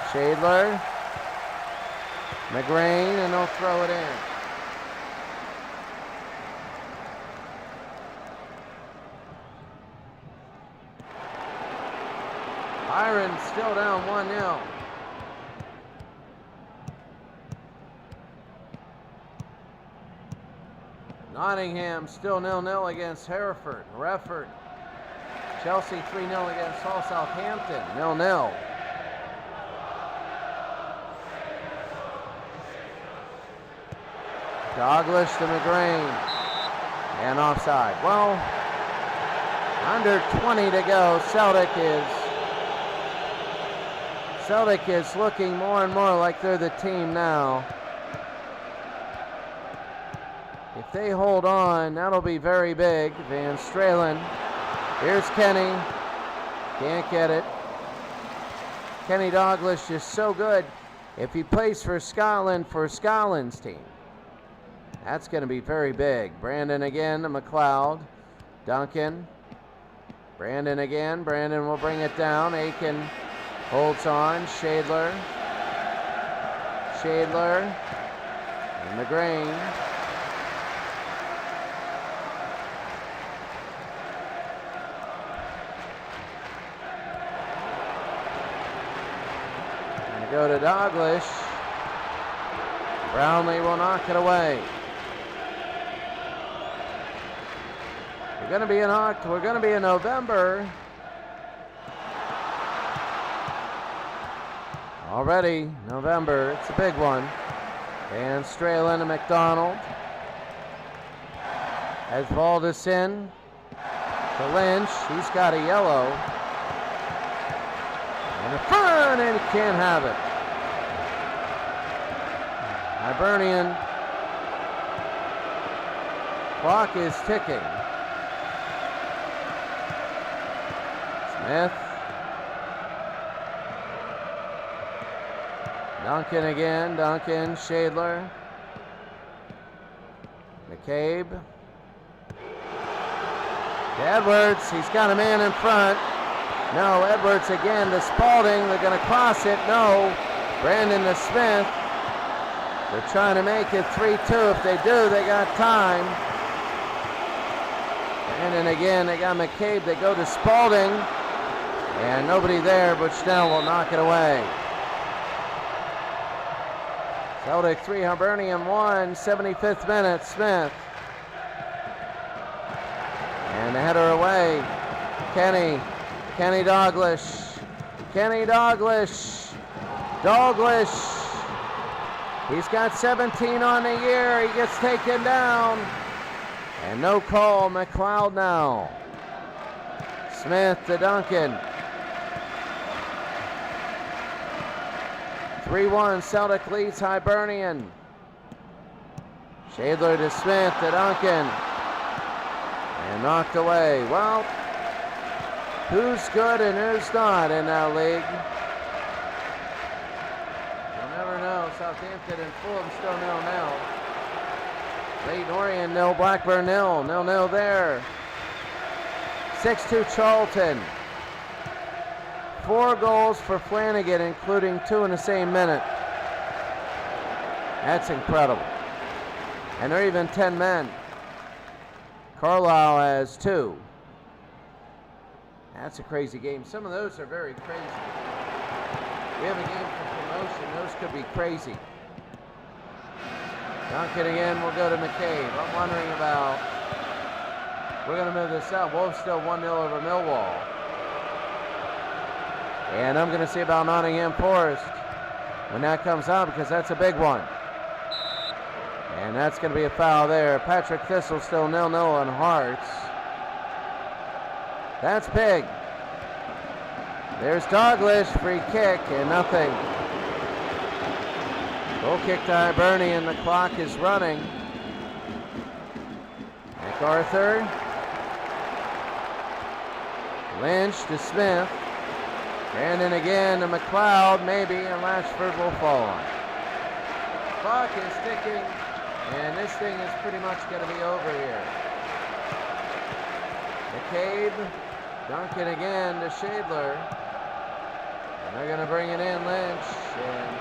Shadler, McGrain, and they'll throw it in. Byron still down 1-0. Nottingham still 0-0 against Hereford. Chelsea 3-0 against Hull. Southampton 0-0. Douglas to McGrain. And offside. Well, under 20 to go. Celtic is looking more and more like they're the team now. if they hold on, that'll be very big. Van Stralen. Here's Kenny. Can't get it. Kenny Douglas just so good. If he plays for Scotland, for Scotland's team, that's going to be very big. Brandon again to McLeod. Duncan. Brandon again. Brandon will bring it down. Aiken holds on. Shadler. And McGrain. Go to Douglas. Brownlee will knock it away. We're going to be in November. Already November. It's a big one. Van Stralen and McDonald. As Valdesin to Lynch. He's got a yellow. And a fun, and he can't have it. Hibernian. Clock is ticking. Smith. Duncan again. Duncan. Shadler. McCabe. Edwards. He's got a man in front. No, Edwards again to Spalding. They're going to cross it. No. Brandon to Smith. They're trying to make it 3-2. If they do, they got time. Brandon again. They got McCabe. They go to Spalding. And nobody there, but Snell will knock it away. Celtic 3, Hibernian 1. 75th minute, Smith. And the header away. Kenny Douglas. Douglas. He's got 17 on the year. He gets taken down. And no call. McLeod now. Smith to Duncan. 3-1. Celtic leads Hibernian. Shadler to Smith to Duncan. And knocked away. Well, who's good and who's not in that league? You'll never know. Southampton and Fulham still 0-0. Leyton Orient 0, Blackburn 0. 0-0 there. 6-2 Charlton. 4 goals for Flanagan, including 2 in the same minute. That's incredible. And they're even 10 men. Carlisle has 2. That's a crazy game. Some of those are very crazy. We have a game for promotion. Those could be crazy. Duncan again will go to McCabe. I'm wondering about, we're going to move this up. Wolves still 1-0 over Millwall. And I'm going to see about Nottingham Forest when that comes out, because that's a big one. And that's going to be a foul there. Patrick Thistle still 0-0 on Hearts. That's big. There's Douglas, free kick, and nothing. Goal kick to Hibernian. The clock is running. MacArthur. Lynch to Smith. Brandon again to McLeod, maybe, and Latchford will fall on. Clock is ticking, and this thing is pretty much going to be over here. McCabe, Duncan again to Shadler. And they're going to bring it in, Lynch. And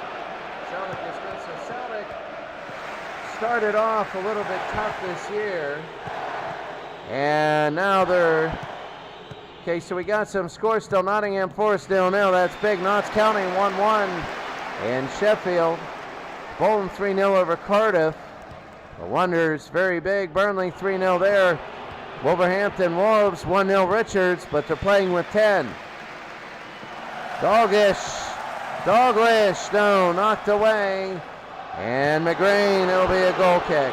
Celtic is good. So Celtic started off a little bit tough this year. And now they're... Okay, so we got some scores still. Nottingham Forest 0-0. That's big. Notts County 1-1 in Sheffield. Bolton 3-0 over Cardiff. The Wanderers very big. Burnley 3-0 there. Wolverhampton Wolves 1-0 Richards, but they're playing with 10. Douglas, no, knocked away. And McGrain, it'll be a goal kick.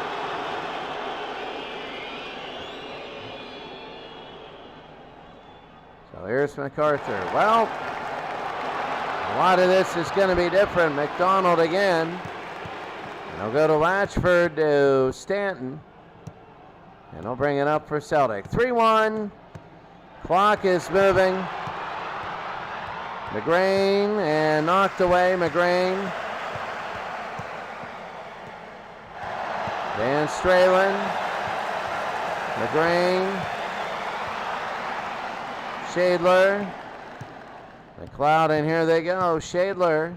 So here's MacArthur. Well, a lot of this is going to be different. McDonald again. And they'll go to Latchford to Stanton. And he'll bring it up for Celtic. 3-1. Clock is moving. McGrain, and knocked away. McGrain. Van Stralen. McGrain. Shadler. McLeod, and here they go. Shadler.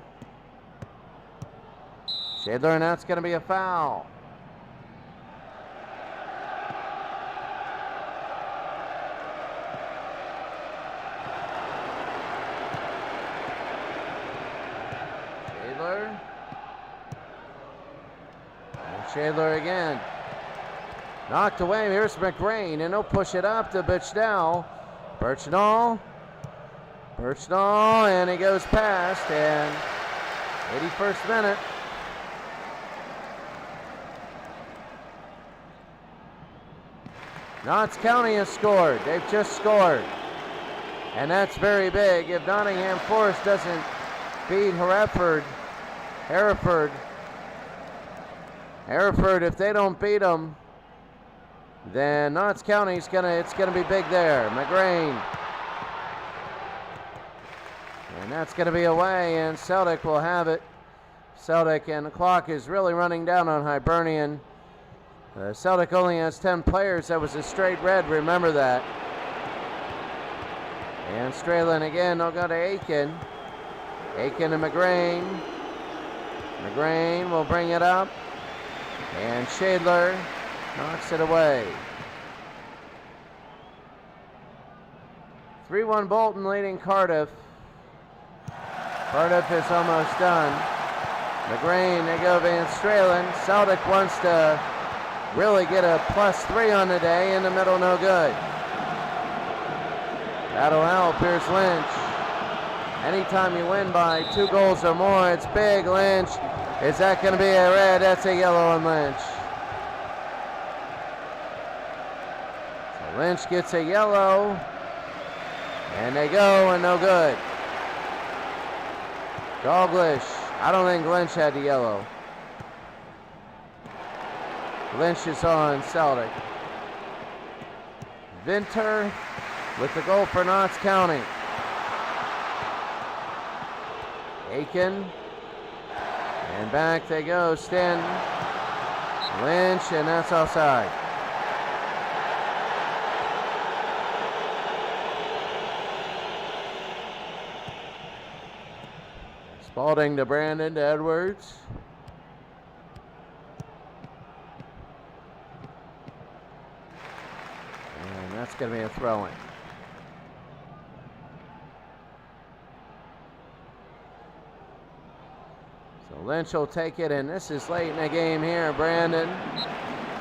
Shadler, and that's going to be a foul. Shadler. And Shadler again. Knocked away. Here's McGrain, and he'll push it up to Birchnell. Birchnell, and he goes past, and 81st minute. Notts County has scored. They've just scored. And that's very big. If Nottingham Forest doesn't beat Hereford, if they don't beat them, then Notts County's it's gonna be big there. McGrain. And that's gonna be away, and Celtic will have it. Celtic, and the clock is really running down on Hibernian. Celtic only has 10 players. That was a straight red, remember that. And Stralen again, they'll go to Aiken. Aiken and McGrain. McGrain will bring it up. And Shadler knocks it away. 3-1 Bolton leading Cardiff. Cardiff is almost done. McGrain, they go Van Stralen. Celtic wants to really get a +3 on the day. In the middle, no good. That'll help. Here's Lynch. Anytime you win by 2 goals or more, it's big. Lynch. Is that going to be a red? That's a yellow on Lynch. So Lynch gets a yellow. And they go, and no good. Dalglish. I don't think Lynch had the yellow. Lynch is on Celtic. Vinter with the goal for Notts County. Aiken. And back they go. Stanton. Lynch, and that's offside. Spalding to Brandon to Edwards. And that's going to be a throw-in. So Lynch will take it, and this is late in the game here, Brandon.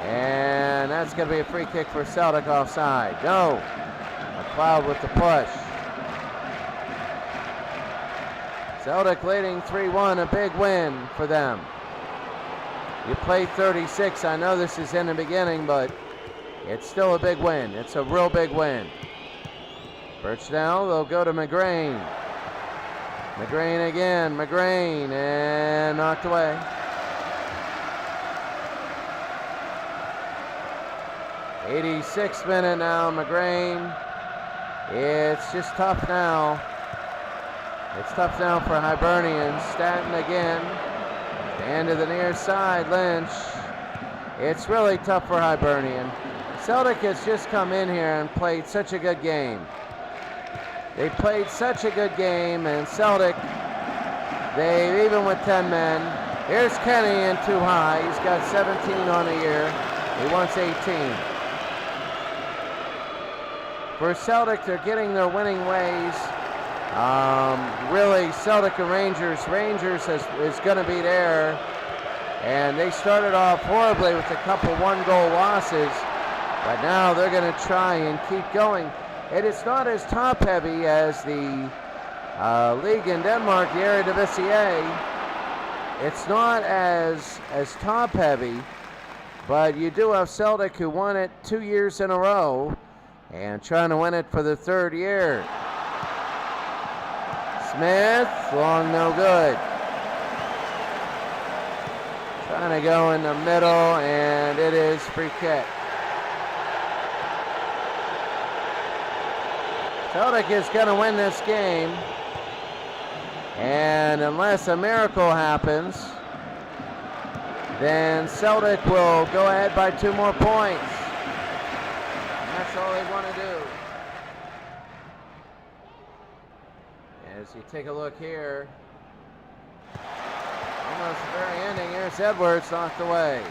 And that's going to be a free kick for Celtic offside. No. McLeod with the push. Celtic leading 3-1, a big win for them. You play 36. I know this is in the beginning, but it's still a big win. It's a real big win. Birchnell, they'll go to McGrain. McGrain again, McGrain, and knocked away. '86th minute now, McGrain. It's just tough now. It's tough now for Hibernian. Stanton again. Stand to the near side, Lynch. It's really tough for Hibernian. Celtic has just come in here and played such a good game. They played such a good game, and Celtic, even with 10 men, here's Kenny in too high. He's got 17 on the year. He wants 18. For Celtic, they're getting their winning ways. Really, Celtic and Rangers. Rangers is going to beat Ayr, and they started off horribly with a couple one-goal losses, but now they're going to try and keep going. It is not as top-heavy as the league in Denmark, the Eredivisie. It's not as top-heavy, but you do have Celtic, who won it 2 years in a row and trying to win it for the 3rd year. Smith, long, no good. Trying to go in the middle, and it is free kick. Celtic is going to win this game. And unless a miracle happens, then Celtic will go ahead by 2 more points. And that's all they want to do. As you take a look here, almost the very ending, here's Edwards knocked away.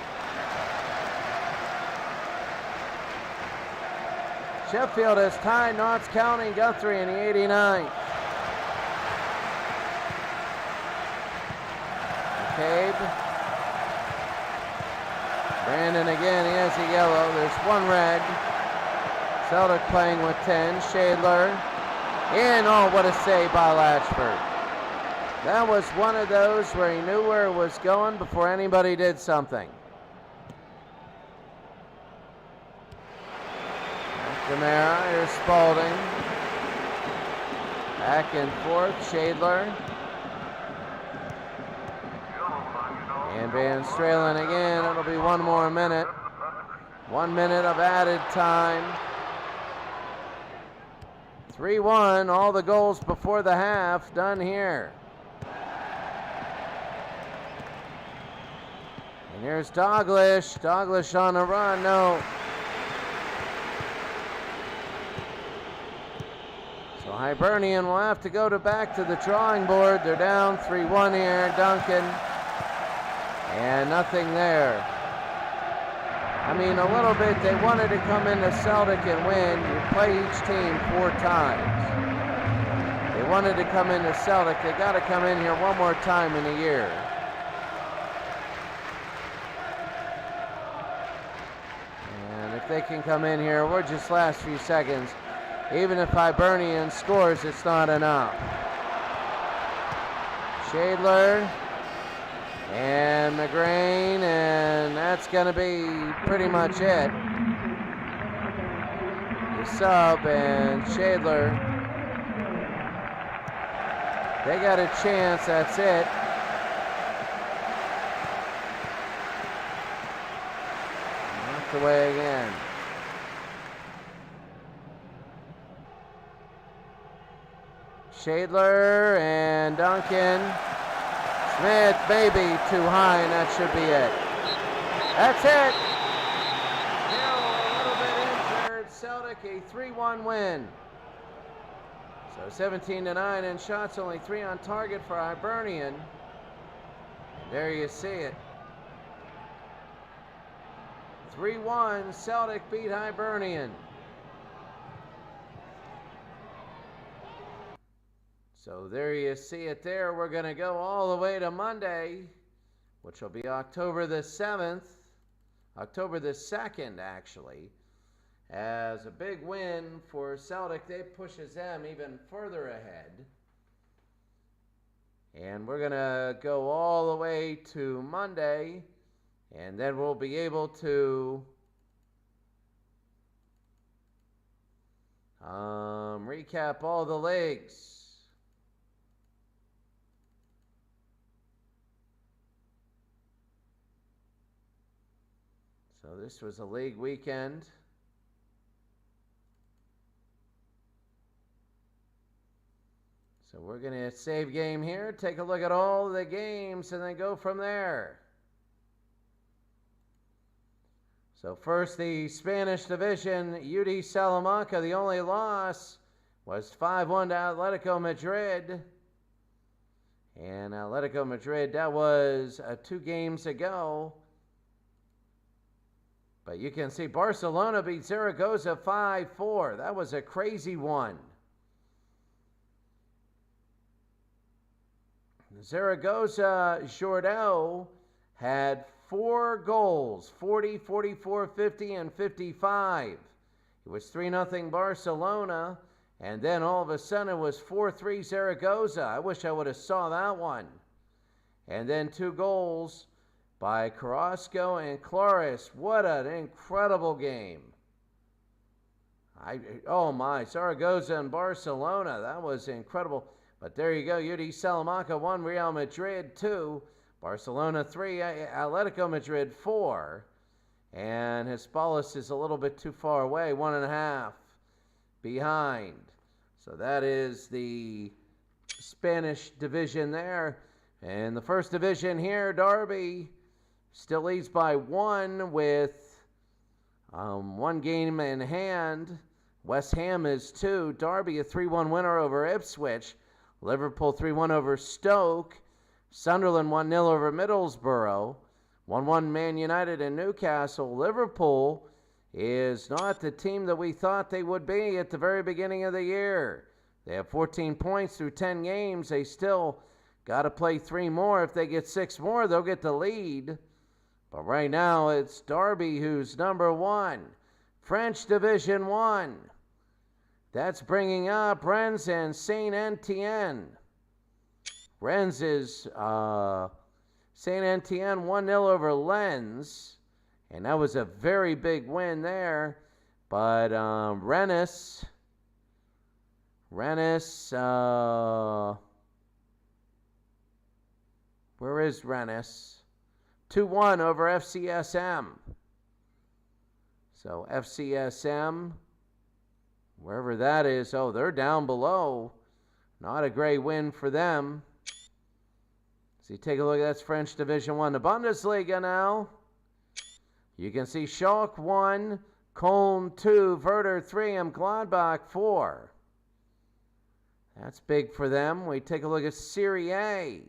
Sheffield has tied Notts County Guthrie in the 89th. McCabe. Brandon again, he has a yellow. There's 1 red. Celtic playing with 10. Shadler. And oh, what a save by Latchford. That was one of those where he knew where it was going before anybody did something. McNamara, here's Spalding. Back and forth, Shadler. And Van Stralen again. It'll be 1 more minute. 1 minute of added time. 3-1, all the goals before the half done here. And here's Douglas. Douglas on the run, no. So Hibernian will have to go back to the drawing board. They're down 3-1 here, Duncan. And nothing there. I mean, a little bit, they wanted to come into Celtic and win. You play each team 4 times. They wanted to come into Celtic. They got to come in here 1 more time in a year. And if they can come in here, we're just last few seconds. Even if Hibernian scores, it's not enough. Shadler. And McGrain, and that's going to be pretty much it. The sub and Shadler. They got a chance, that's it. Knocked away again. Shadler and Duncan. Smith, maybe too high, and that should be it. That's it. Hill a little bit injured. Celtic a 3-1 win. So 17-9 in shots, only 3 on target for Hibernian. And there you see it. 3-1, Celtic beat Hibernian. So there you see it there. We're going to go all the way to Monday, which will be October the 7th, October the 2nd, actually, as a big win for Celtic. That pushes them even further ahead. And we're going to go all the way to Monday, and then we'll be able to recap all the leagues. So this was a league weekend. So we're going to save game here, take a look at all the games, and then go from there. So first, the Spanish division, UD Salamanca, the only loss was 5-1 to Atletico Madrid. And Atletico Madrid, that was 2 games ago. But you can see Barcelona beat Zaragoza 5-4. That was a crazy one. Zaragoza, Jordão had 4 goals, 40, 44, 50, and 55. It was 3-0 Barcelona, and then all of a sudden it was 4-3 Zaragoza. I wish I would have saw that one. And then 2 goals by Carrasco and Claris. What an incredible game. Oh my, Zaragoza and Barcelona. That was incredible. But there you go, UD Salamanca 1, Real Madrid 2, Barcelona 3, Atletico Madrid 4. And Hispalis is a little bit too far away, 1.5 behind. So that is the Spanish division there. And the first division here, Derby still leads by 1 with 1 game in hand. West Ham is 2. Derby a 3-1 winner over Ipswich. Liverpool 3-1 over Stoke. Sunderland 1-0 over Middlesbrough. 1-1 Man United and Newcastle. Liverpool is not the team that we thought they would be at the very beginning of the year. They have 14 points through 10 games. They still got to play 3 more. If they get 6 more, they'll get the lead. But right now, it's Derby who's number 1. French Division 1. That's bringing up Rennes and Saint-Étienne. Rennes is Saint-Étienne 1-0 over Lens. And that was a very big win there. But Rennes, where is Rennes? 2-1 over FCSM. So FCSM, wherever that is, oh, they're down below. Not a great win for them. So you take a look, that's French Division 1. The Bundesliga now. You can see Schalke 1, Köln 2, Werder 3, and Gladbach 4. That's big for them. We take a look at Serie A.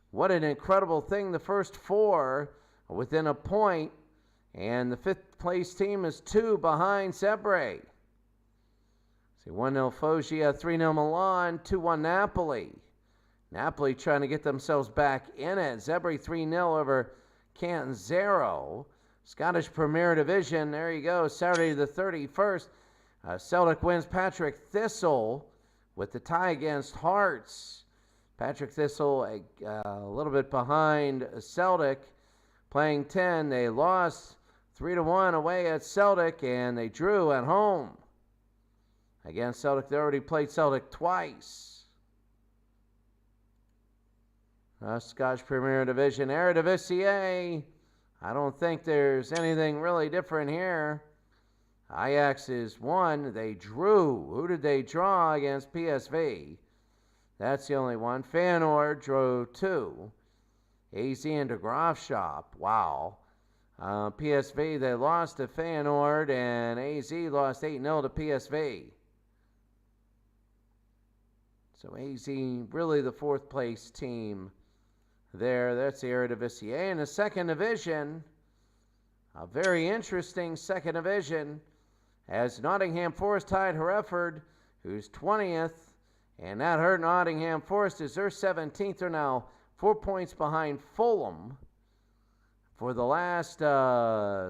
What an incredible thing. The first 4 are within a point, and the 5th place team is 2 behind Zebre. See, 1-0 Foggia, 3-0 Milan, 2-1 Napoli. Napoli trying to get themselves back in it. Zebre 3-0 over Catanzaro. Scottish Premier Division, there you go, Saturday the 31st. Celtic wins Patrick Thistle with the tie against Hearts. Patrick Thistle a little bit behind Celtic, playing 10. They lost 3-1 away at Celtic, and they drew at home against Celtic. They already played Celtic twice. Scottish Premier Division, Eredivisie. I don't think there's anything really different here. Ajax is 1. They drew. Who did they draw against PSV? That's the only one. Feyenoord drew 2. AZ and De Graafschap. Wow. PSV, they lost to Feyenoord, and AZ lost 8-0 to PSV. So AZ, really the 4th place team there. That's the Eredivisie. In the second division, a very interesting second division, as Nottingham Forest tied Hereford, who's 20th, and that hurt Nottingham Forest is their 17th. They're now 4 points behind Fulham for the last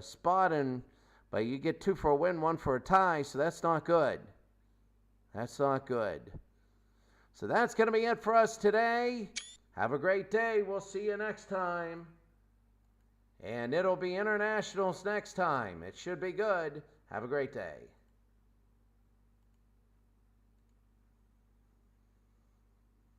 spot, but you get 2 for a win, 1 for a tie, so that's not good. That's not good. So that's going to be it for us today. Have a great day. We'll see you next time. And it'll be internationals next time. It should be good. Have a great day.